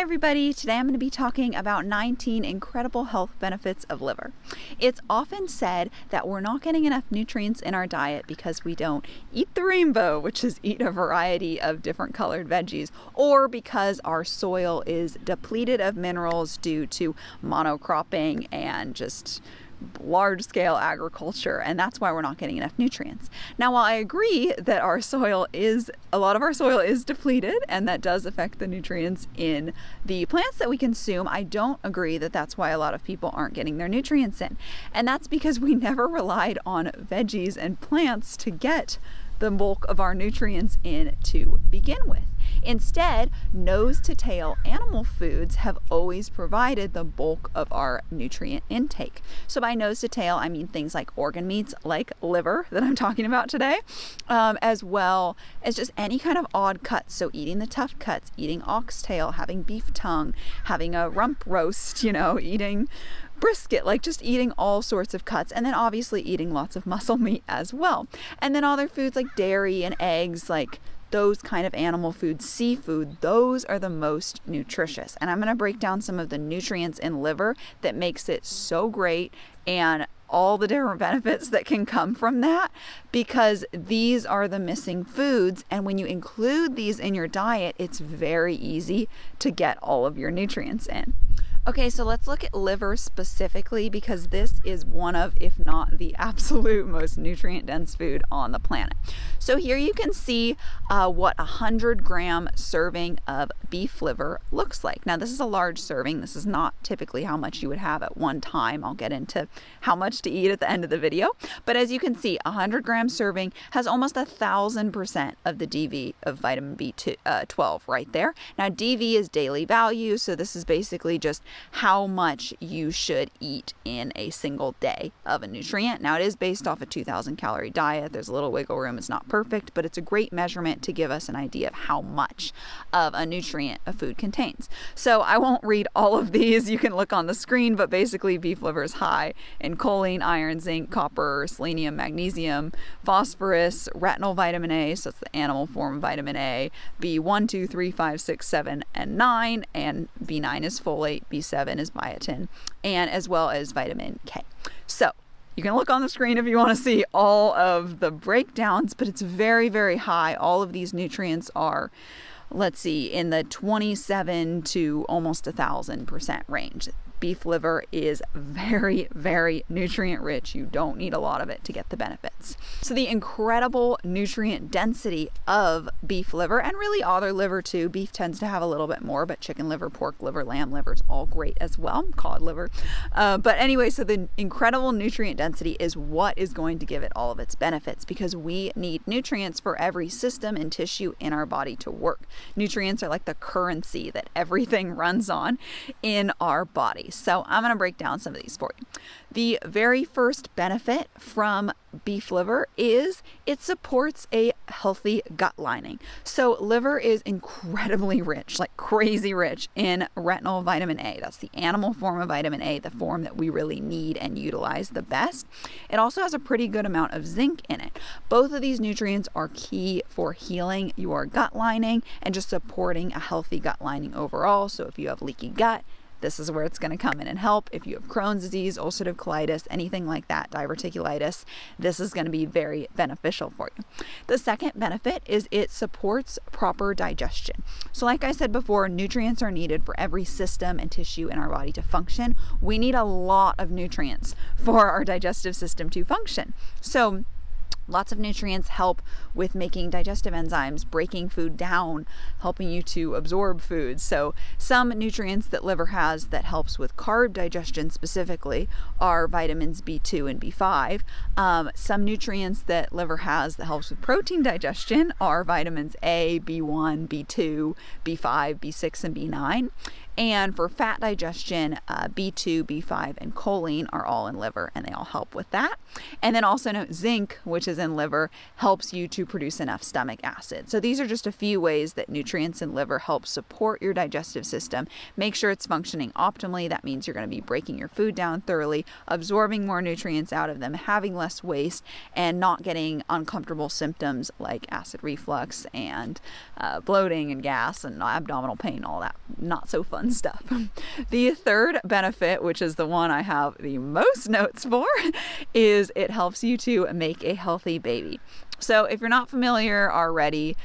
everybody, today I'm going to be talking about 19 incredible health benefits of liver. It's often said that we're not getting enough nutrients in our diet because we don't eat the rainbow, which is eat a variety of different colored veggies, or because our soil is depleted of minerals due to monocropping and just large-scale agriculture, and that's why we're not getting enough nutrients. Now, while I agree that a lot of our soil is depleted, and that does affect the nutrients in the plants that we consume, I don't agree that that's why a lot of people aren't getting their nutrients in. And that's because we never relied on veggies and plants to get the bulk of our nutrients in to begin with. Instead, nose to tail animal foods have always provided the bulk of our nutrient intake. So by nose to tail, I mean things like organ meats, like liver that I'm talking about today, as well as just any kind of odd cuts. So eating the tough cuts, eating oxtail, having beef tongue, having a rump roast, eating brisket, like just eating all sorts of cuts, and then obviously eating lots of muscle meat as well. And then other foods like dairy and eggs, like those kind of animal foods, seafood, those are the most nutritious. And I'm going to break down some of the nutrients in liver that makes it so great and all the different benefits that can come from that, because these are the missing foods. And when you include these in your diet, it's very easy to get all of your nutrients in. Okay, so let's look at liver specifically, because this is one of, if not the absolute most nutrient-dense food on the planet. So here you can see what a 100-gram serving of beef liver looks like. Now, this is a large serving. This is not typically how much you would have at one time. I'll get into how much to eat at the end of the video. But as you can see, a 100-gram serving has almost 1,000% of the DV of vitamin B12 right there. Now, DV is daily value, so this is basically just how much you should eat in a single day of a nutrient. Now, it is based off a 2,000 calorie diet. There's a little wiggle room. It's not perfect, but it's a great measurement to give us an idea of how much of a nutrient a food contains. So I won't read all of these. You can look on the screen, but basically beef liver is high in choline, iron, zinc, copper, selenium, magnesium, phosphorus, retinol vitamin A, so it's the animal form of vitamin A, B1, 2, 3, 5, 6, 7, and 9, and B9 is folate, B7 is biotin, and as well as vitamin K. So you can look on the screen if you want to see all of the breakdowns, but it's very, very high. All of these nutrients are, let's see, in the 27 to almost 1,000% range. Beef liver is very, very nutrient rich. You don't need a lot of it to get the benefits. So the incredible nutrient density of beef liver, and really other liver too. Beef tends to have a little bit more, but chicken liver, pork liver, lamb liver is all great as well. Cod liver. But anyway, so the incredible nutrient density is what is going to give it all of its benefits, because we need nutrients for every system and tissue in our body to work. Nutrients are like the currency that everything runs on in our body. So I'm going to break down some of these for you. The very first benefit from beef liver is it supports a healthy gut lining. So liver is incredibly rich, like crazy rich, in retinol vitamin A. That's the animal form of vitamin A, the form that we really need and utilize the best. It also has a pretty good amount of zinc in it. Both of these nutrients are key for healing your gut lining and just supporting a healthy gut lining overall. So if you have leaky gut, this is where it's going to come in and help. If you have Crohn's disease, ulcerative colitis, anything like that, diverticulitis, this is going to be very beneficial for you. The second benefit is it supports proper digestion. So like I said before, nutrients are needed for every system and tissue in our body to function. We need a lot of nutrients for our digestive system to function. So lots of nutrients help with making digestive enzymes, breaking food down, helping you to absorb food. So some nutrients that liver has that helps with carb digestion specifically are vitamins B2 and B5. Some nutrients that liver has that helps with protein digestion are vitamins A, B1, B2, B5, B6, and B9. And for fat digestion, B2, B5, and choline are all in liver, and they all help with that. And then also note zinc, which is in liver, helps you to produce enough stomach acid. So these are just a few ways that nutrients in liver help support your digestive system. Make sure it's functioning optimally. That means you're going to be breaking your food down thoroughly, absorbing more nutrients out of them, having less waste, and not getting uncomfortable symptoms like acid reflux and bloating and gas and abdominal pain, all that not so fun stuff. The third benefit, which is the one I have the most notes for, is it helps you to make a healthy baby. So if you're not familiar already,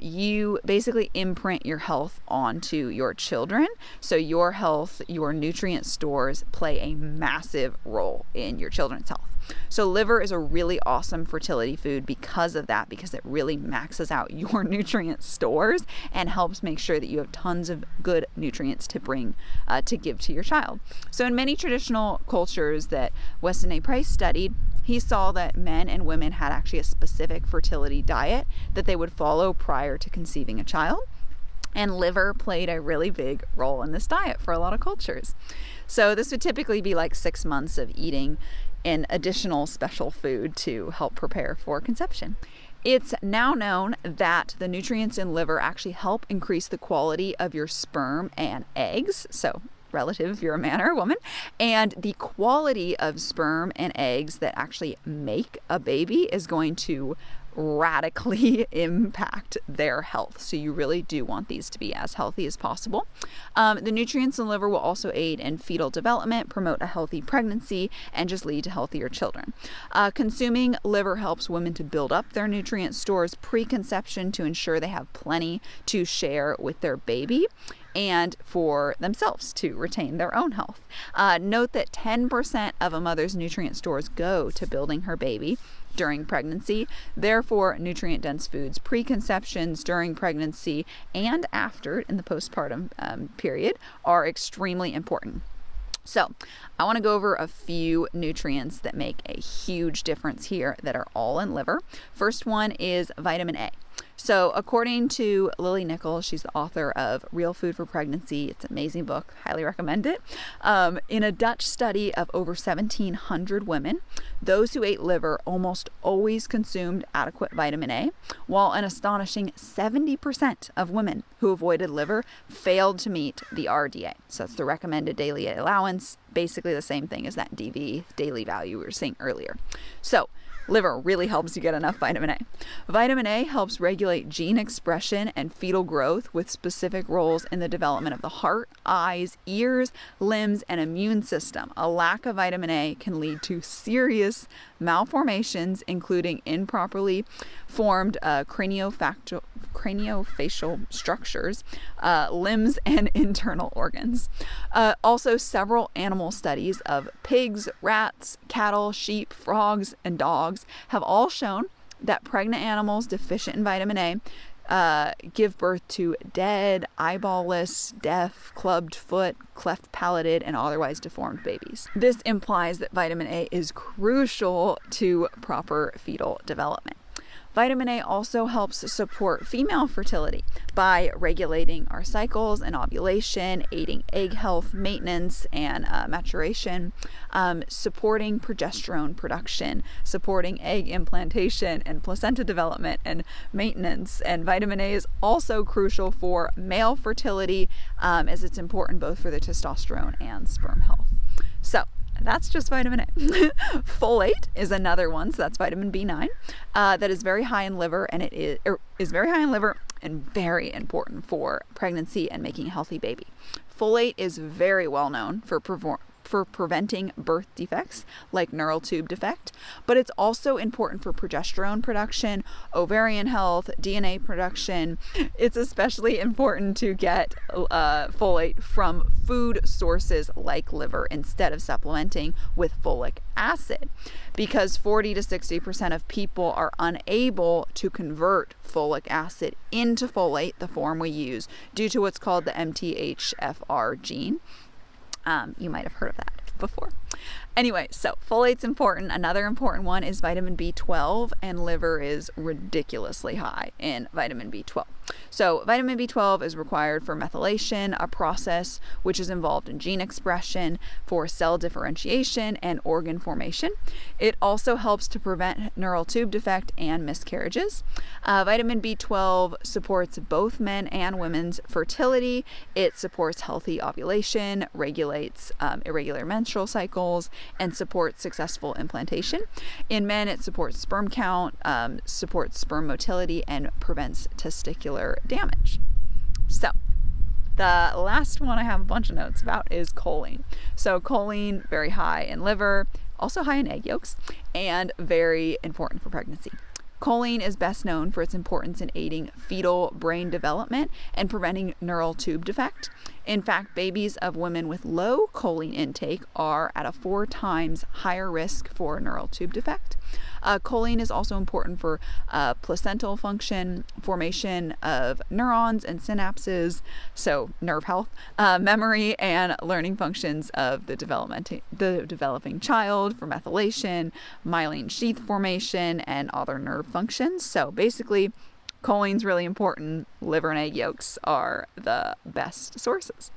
you basically imprint your health onto your children. So your health, your nutrient stores play a massive role in your children's health. So liver is a really awesome fertility food because of that, because it really maxes out your nutrient stores and helps make sure that you have tons of good nutrients to bring to give to your child. So in many traditional cultures that Weston A. Price studied, he saw that men and women had actually a specific fertility diet that they would follow prior to conceiving a child. And liver played a really big role in this diet for a lot of cultures. So this would typically be like 6 months of eating an additional special food to help prepare for conception. It's now known that the nutrients in liver actually help increase the quality of your sperm and eggs. So relative if you're a man or a woman, and the quality of sperm and eggs that actually make a baby is going to radically impact their health. So you really do want these to be as healthy as possible. The nutrients in liver will also aid in fetal development, promote a healthy pregnancy, and just lead to healthier children. Consuming liver helps women to build up their nutrient stores pre-conception to ensure they have plenty to share with their baby and for themselves to retain their own health. Note that 10% of a mother's nutrient stores go to building her baby during pregnancy. Therefore, nutrient-dense foods preconceptions, during pregnancy, and after in the postpartum period are extremely important. So I want to go over a few nutrients that make a huge difference here that are all in liver. First one is vitamin A. So according to Lily Nichols, she's the author of Real Food for Pregnancy. It's an amazing book. Highly recommend it. In a Dutch study of over 1,700 women, those who ate liver almost always consumed adequate vitamin A, while an astonishing 70% of women who avoided liver failed to meet the RDA. So that's the recommended daily allowance, basically the same thing as that DV, daily value we were seeing earlier. So liver really helps you get enough vitamin A. Vitamin A helps regulate gene expression and fetal growth with specific roles in the development of the heart, eyes, ears, limbs, and immune system. A lack of vitamin A can lead to serious malformations, including improperly formed craniofacial structures, limbs, and internal organs. Also, several animal studies of pigs, rats, cattle, sheep, frogs, and dogs have all shown that pregnant animals deficient in vitamin A give birth to dead, eyeball-less, deaf, clubbed foot, cleft-palated, and otherwise deformed babies. This implies that vitamin A is crucial to proper fetal development. Vitamin A also helps support female fertility by regulating our cycles and ovulation, aiding egg health, maintenance, and maturation, supporting progesterone production, supporting egg implantation and placenta development and maintenance. And vitamin A is also crucial for male fertility, as it's important both for the testosterone and sperm health. So that's just vitamin A. Folate is another one, so that's vitamin B9, that is very high in liver, and it is very high in liver and very important for pregnancy and making a healthy baby. Folate is very well known for preventing birth defects like neural tube defect, but it's also important for progesterone production, ovarian health, DNA production. It's especially important to get folate from food sources like liver instead of supplementing with folic acid, because 40 to 60% of people are unable to convert folic acid into folate, the form we use, due to what's called the MTHFR gene. You might have heard of that before. Anyway, so folate's important. Another important one is vitamin B12, and liver is ridiculously high in vitamin B12. So vitamin B12 is required for methylation, a process which is involved in gene expression, for cell differentiation and organ formation. It also helps to prevent neural tube defect and miscarriages. Vitamin B12 supports both men and women's fertility. It supports healthy ovulation, regulates irregular menstrual cycles, and supports successful implantation. In men, it supports sperm count, supports sperm motility, and prevents testicular damage. So, the last one I have a bunch of notes about is choline. So choline, very high in liver, also high in egg yolks, and very important for pregnancy. Choline is best known for its importance in aiding fetal brain development and preventing neural tube defect. In fact, babies of women with low choline intake are at a 4 times higher risk for neural tube defect. Choline is also important for placental function, formation of neurons and synapses, so nerve health, memory and learning functions of the developing child, for methylation, myelin sheath formation, and other nerve functions. So basically, choline's really important. Liver and egg yolks are the best sources.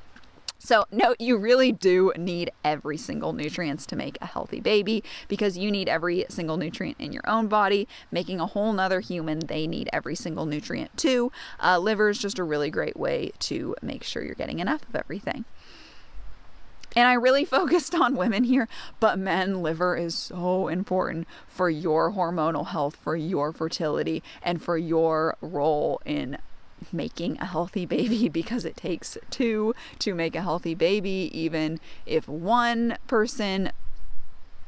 So note, you really do need every single nutrient to make a healthy baby, because you need every single nutrient in your own body. Making a whole nother human, they need every single nutrient too. Liver is just a really great way to make sure you're getting enough of everything. And I really focused on women here, but men, liver is so important for your hormonal health, for your fertility, and for your role in making a healthy baby, because it takes 2 to make a healthy baby. Even if one person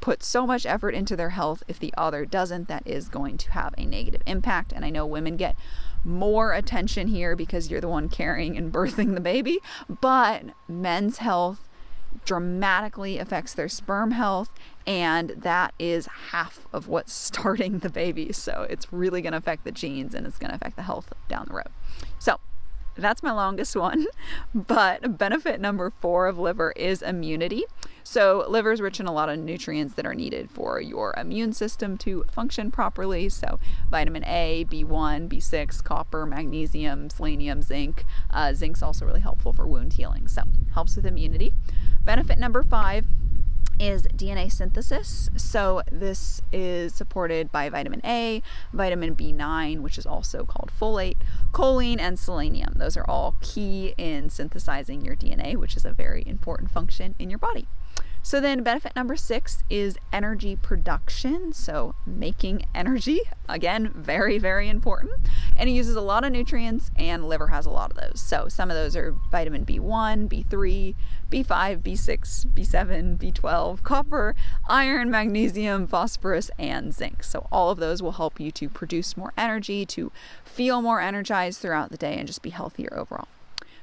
puts so much effort into their health, if the other doesn't, that is going to have a negative impact. And I know women get more attention here because you're the one carrying and birthing the baby, but men's health dramatically affects their sperm health, and that is half of what's starting the baby. So it's really going to affect the genes, and it's going to affect the health down the road. So that's my longest one, but benefit number 4 of liver is immunity. So liver is rich in a lot of nutrients that are needed for your immune system to function properly. So vitamin A, B1, B6, copper, magnesium, selenium, zinc. Zinc's also really helpful for wound healing, so helps with immunity. Benefit number 5 is DNA synthesis. So this is supported by vitamin A, vitamin B9, which is also called folate, choline, and selenium. Those are all key in synthesizing your DNA, which is a very important function in your body. So then benefit number 6 is energy production. So making energy, again, very, very important. And it uses a lot of nutrients, and liver has a lot of those. So some of those are vitamin B1, B3, B5, B6, B7, B12, copper, iron, magnesium, phosphorus, and zinc. So all of those will help you to produce more energy, to feel more energized throughout the day, and just be healthier overall.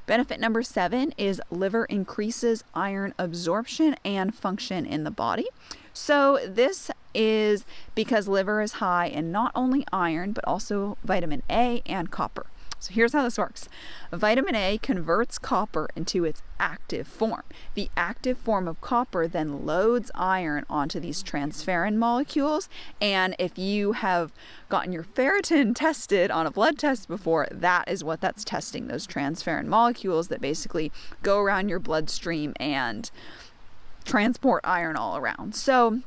Benefit number 7 is liver increases iron absorption and function in the body. So this is because liver is high in not only iron, but also vitamin A and copper. So here's how this works. Vitamin A converts copper into its active form. The active form of copper then loads iron onto these transferrin molecules. And if you have gotten your ferritin tested on a blood test before, that is what that's testing, those transferrin molecules that basically go around your bloodstream and transport iron all around. So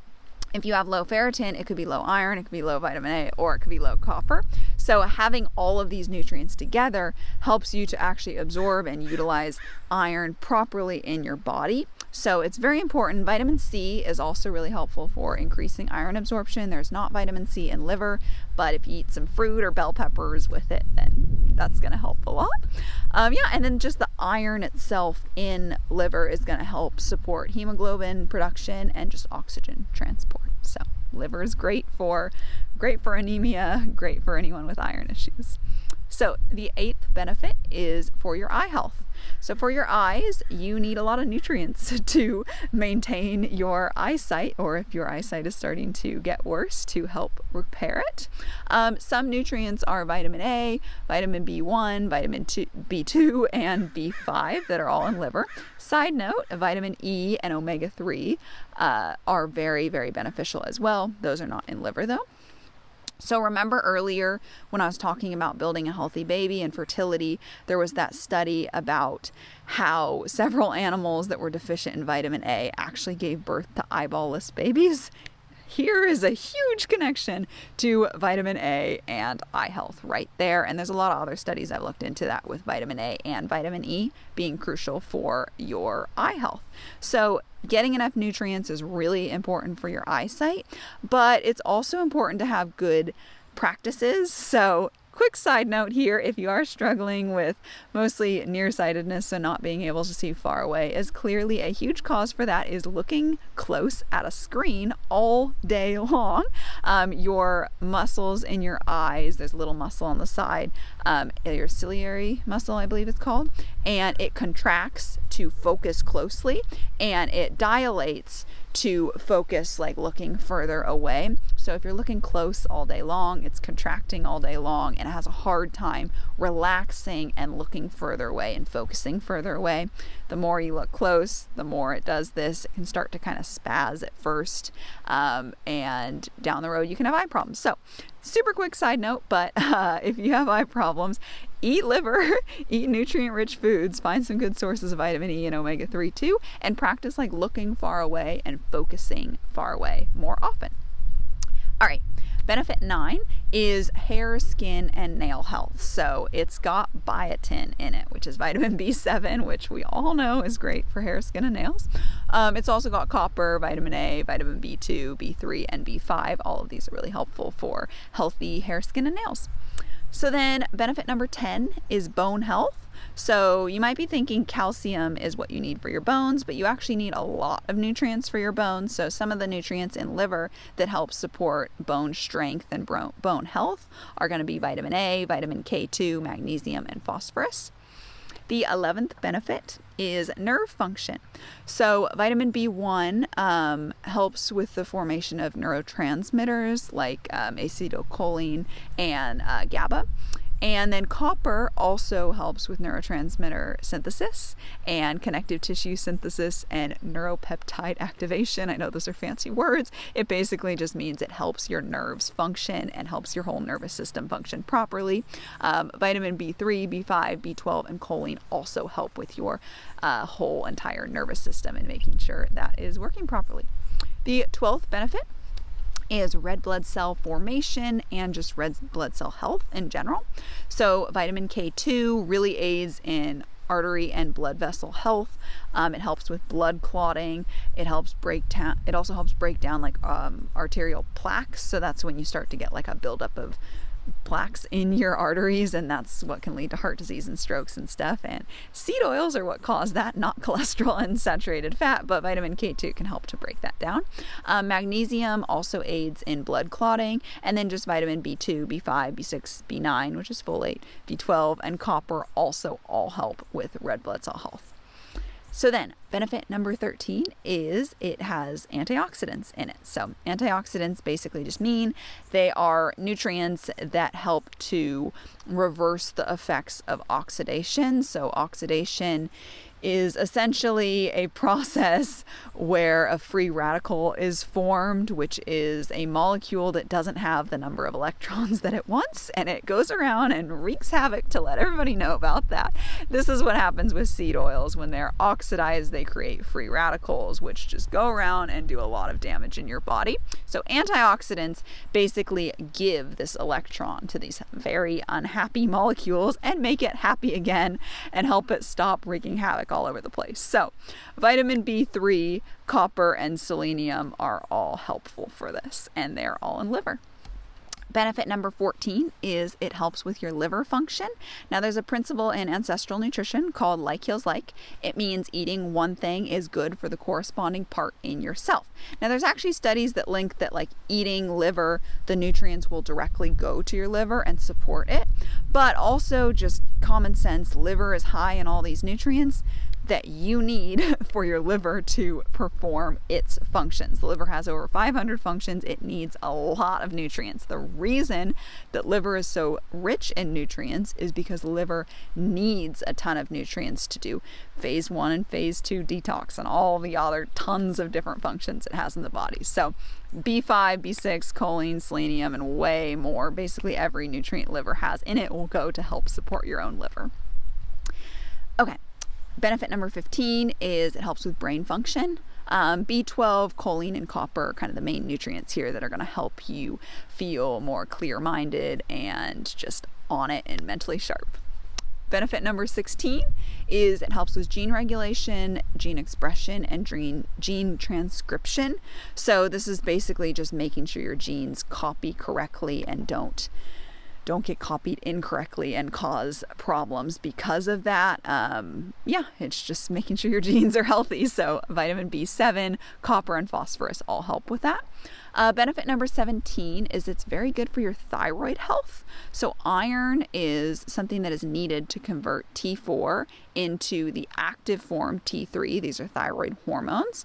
if you have low ferritin, it could be low iron, it could be low vitamin A, or it could be low copper. So having all of these nutrients together helps you to actually absorb and utilize iron properly in your body. So it's very important. Vitamin C is also really helpful for increasing iron absorption. There's not vitamin C in liver, but if you eat some fruit or bell peppers with it, then that's going to help a lot. And then just the iron itself in liver is going to help support hemoglobin production and just oxygen transport. So liver is great for anemia, great for anyone with iron issues. So the 8th benefit is for your eye health. So for your eyes, you need a lot of nutrients to maintain your eyesight, or if your eyesight is starting to get worse, to help repair it. Some nutrients are vitamin A, vitamin B1, vitamin B2, and B5 that are all in liver. Side note, vitamin E and omega-3 are very, very beneficial as well. Those are not in liver though. So remember earlier when I was talking about building a healthy baby and fertility, there was that study about how several animals that were deficient in vitamin A actually gave birth to eyeball-less babies. Here is a huge connection to vitamin A and eye health right there. And there's a lot of other studies I've looked into that with vitamin A and vitamin E being crucial for your eye health. So getting enough nutrients is really important for your eyesight, but it's also important to have good practices. So quick side note here, if you are struggling with mostly nearsightedness, so not being able to see far away, is clearly a huge cause for that is looking close at a screen all day long. Your muscles in your eyes, there's a little muscle on the side, your ciliary muscle, I believe it's called, and it contracts to focus closely, and it dilates to focus like looking further away. So if you're looking close all day long, it's contracting all day long and it has a hard time relaxing and looking further away and focusing further away. The more you look close, the more it does this. It can start to kind of spaz at first, and down the road you can have eye problems. So super quick side note, but if you have eye problems, eat liver, eat nutrient-rich foods, find some good sources of vitamin E and omega-3 too, and practice like looking far away and focusing far away more often. All right, benefit 9 is hair, skin, and nail health. So it's got biotin in it, which is vitamin B7, which we all know is great for hair, skin, and nails. It's also got copper, vitamin A, vitamin B2, B3, and B5. All of these are really helpful for healthy hair, skin, and nails. So then benefit number 10 is bone health. So you might be thinking calcium is what you need for your bones, but you actually need a lot of nutrients for your bones. So some of the nutrients in liver that help support bone strength and bone health are going to be vitamin A, vitamin K2, magnesium, and phosphorus. The 11th benefit is nerve function. So vitamin B1 helps with the formation of neurotransmitters like acetylcholine and GABA. And then copper also helps with neurotransmitter synthesis and connective tissue synthesis and neuropeptide activation. I know those are fancy words. It basically just means it helps your nerves function and helps your whole nervous system function properly. Vitamin B3, B5, B12, and choline also help with your whole entire nervous system and making sure that is working properly. The 12th benefit is red blood cell formation and just red blood cell health in general. So vitamin K2 really aids in artery and blood vessel health. It helps with blood clotting. It also helps break down like arterial plaques. So that's when you start to get like a buildup of plaques in your arteries, and that's what can lead to heart disease and strokes and stuff. And seed oils are what cause that, not cholesterol and saturated fat, but vitamin K2 can help to break that down. Magnesium also aids in blood clotting, and then just vitamin B2, B5, B6, B9, which is folate, B12, and copper also all help with red blood cell health. So then, benefit number 13 is it has antioxidants in it. So antioxidants basically just mean they are nutrients that help to reverse the effects of oxidation. So oxidation is essentially a process where a free radical is formed, which is a molecule that doesn't have the number of electrons that it wants, and it goes around and wreaks havoc to let everybody know about that. This is what happens with seed oils. When they're oxidized, they create free radicals, which just go around and do a lot of damage in your body. So antioxidants basically give this electron to these very unhappy molecules and make it happy again and help it stop wreaking havoc all over the place. So vitamin B3, copper, and selenium are all helpful for this, and they're all in liver. Benefit number 14 is it helps with your liver function. Now there's a principle in ancestral nutrition called like heals like. It means eating one thing is good for the corresponding part in yourself. Now there's actually studies that link that like eating liver, the nutrients will directly go to your liver and support it. But also just common sense, liver is high in all these nutrients. that you need for your liver to perform its functions. The liver has over 500 functions. It needs a lot of nutrients. The reason that liver is so rich in nutrients is because the liver needs a ton of nutrients to do phase 1 and phase 2 detox and all the other tons of different functions it has in the body. So B5, B6, choline, selenium, and way more. Basically every nutrient liver has in it will go to help support your own liver. Okay. Benefit number 15 is it helps with brain function. B12, choline, and copper are kind of the main nutrients here that are going to help you feel more clear-minded and just on it and mentally sharp. Benefit number 16 is it helps with gene regulation, gene expression, and gene transcription. So this is basically just making sure your genes copy correctly and don't get copied incorrectly and cause problems because of that. It's just making sure your genes are healthy. So vitamin B7, copper, and phosphorus all help with that. Benefit number 17 is it's very good for your thyroid health. So iron is something that is needed to convert T4 into the active form T3. These are thyroid hormones.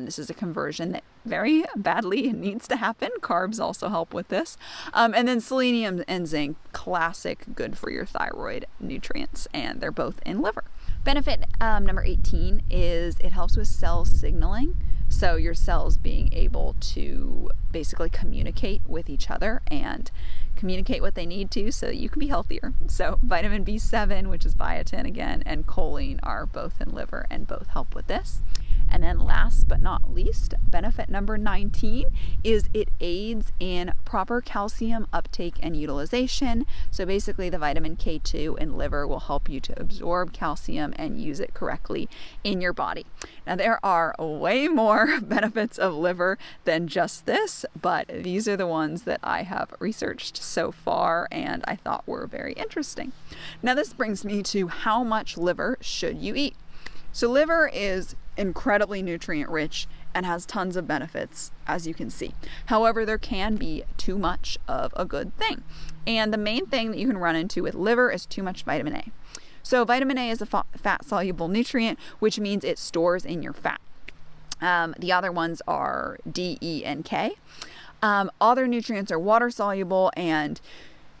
This is a conversion that very badly needs to happen. Carbs also help with this. And then selenium and zinc, classic, good for your thyroid nutrients, and they're both in liver. Benefit number 18 is it helps with cell signaling. So your cells being able to basically communicate with each other and communicate what they need to so that you can be healthier. So vitamin B7, which is biotin again, and choline are both in liver and both help with this. And then last but not least, benefit number 19 is it aids in proper calcium uptake and utilization. So basically the vitamin K2 in liver will help you to absorb calcium and use it correctly in your body. Now there are way more benefits of liver than just this, but these are the ones that I have researched so far and I thought were very interesting. Now this brings me to how much liver should you eat? So liver is incredibly nutrient rich and has tons of benefits, as you can see. However, there can be too much of a good thing. And the main thing that you can run into with liver is too much vitamin A. So vitamin A is a fat-soluble nutrient, which means it stores in your fat. The other ones are D, E, and K. Other nutrients are water-soluble and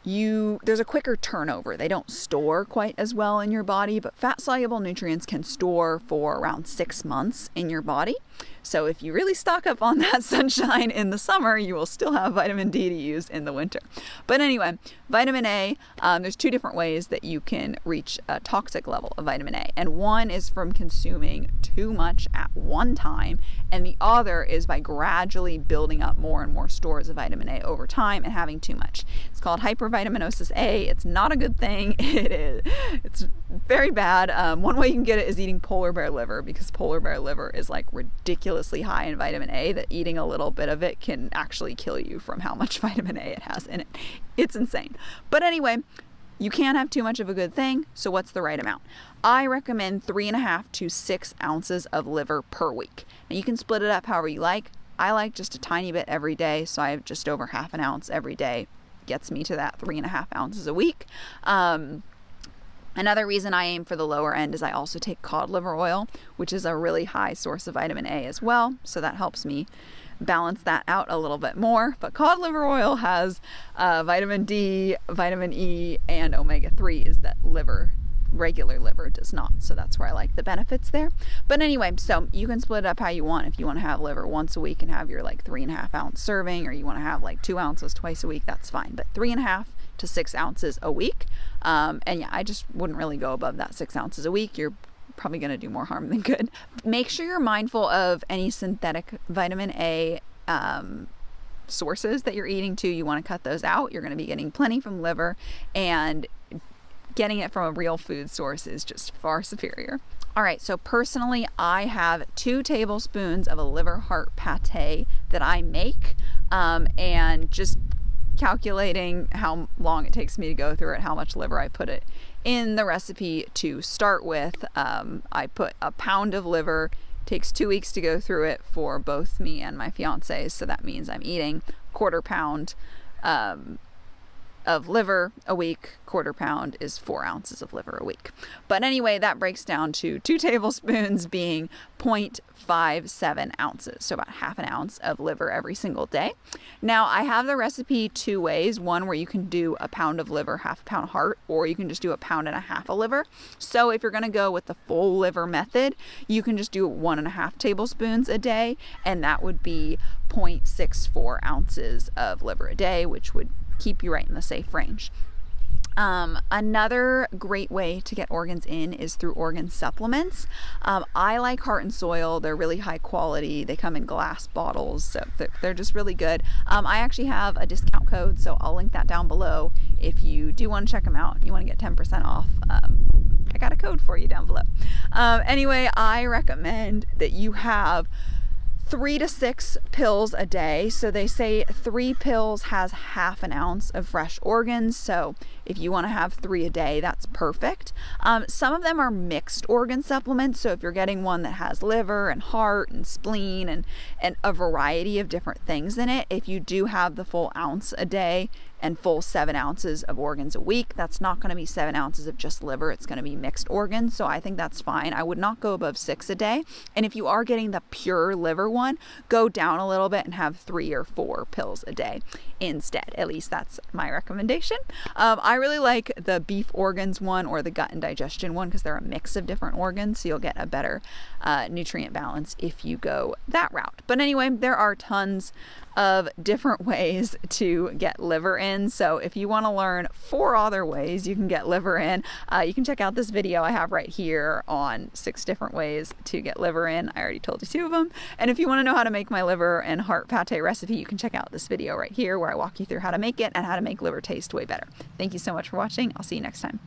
there's a quicker turnover. They don't store quite as well in your body, but fat-soluble nutrients can store for around 6 months in your body. So if you really stock up on that sunshine in the summer, you will still have vitamin D to use in the winter. But anyway, vitamin A, there's 2 different ways that you can reach a toxic level of vitamin A. And one is from consuming too much at one time, and the other is by gradually building up more and more stores of vitamin A over time and having too much. It's called hypervitaminosis A. It's not a good thing. It's very bad. One way you can get it is eating polar bear liver, because polar bear liver is like ridiculously high in vitamin A that eating a little bit of it can actually kill you from how much vitamin A it has in it. It's insane. But anyway, you can't have too much of a good thing. So what's the right amount? I recommend 3.5 to 6 ounces of liver per week. Now you can split it up however you like. I like just a tiny bit every day. So I have just over half an ounce every day. Gets me to that 3.5 ounces a week. Another reason I aim for the lower end is I also take cod liver oil, which is a really high source of vitamin A as well. So that helps me balance that out a little bit more. But cod liver oil has vitamin D, vitamin E, and omega-3s that regular liver does not. So that's where I like the benefits there. But anyway, so you can split it up how you want. If you want to have liver once a week and have your 3.5 ounce serving, or you want to have 2 ounces twice a week, that's fine. But 3.5 to 6 ounces a week. I just wouldn't really go above that 6 ounces a week. You're probably going to do more harm than good. Make sure you're mindful of any synthetic vitamin A sources that you're eating too. You want to cut those out. You're going to be getting plenty from liver, and getting it from a real food source is just far superior. All right, so personally, I have 2 tablespoons of a liver heart pate that I make, and just calculating how long it takes me to go through it, how much liver I put it in the recipe to start with. I put a pound of liver. Takes 2 weeks to go through it for both me and my fiance, so that means I'm eating 1/4 pound of liver a week, quarter pound is 4 ounces of liver a week. But anyway, that breaks down to 2 tablespoons being 0.57 ounces, so about half an ounce of liver every single day. Now, I have the recipe 2 ways, one where you can do a pound of liver, half a pound of heart, or you can just do a pound and a half of liver. So if you're going to go with the full liver method, you can just do 1.5 tablespoons a day, and that would be 0.64 ounces of liver a day, which would keep you right in the safe range. Another great way to get organs in is through organ supplements. I like Heart and Soil. They're really high quality. They come in glass bottles, so they're just really good. I actually have a discount code, so I'll link that down below if you do want to check them out and you want to get 10% off. I got a code for you down below. Anyway, I recommend that you have 3 to 6 pills a day. So they say 3 pills has half an ounce of fresh organs. So if you want to have 3 a day, that's perfect. Some of them are mixed organ supplements. So if you're getting one that has liver and heart and spleen and a variety of different things in it, if you do have the full ounce a day and full 7 ounces of organs a week, that's not going to be 7 ounces of just liver. It's going to be mixed organs. So I think that's fine. I would not go above 6 a day. And if you are getting the pure liver one, go down a little bit and have 3 or 4 pills a day instead. At least that's my recommendation. I really like the beef organs one or the gut and digestion one because they're a mix of different organs. So you'll get a better nutrient balance if you go that route. But anyway, there are tons of different ways to get liver in. So if you want to learn 4 other ways you can get liver in, you can check out this video I have right here on 6 different ways to get liver in. I already told you 2 of them. And if you want to know how to make my liver and heart pate recipe, you can check out this video right here where I walk you through how to make it and how to make liver taste way better. Thank you so much for watching. I'll see you next time.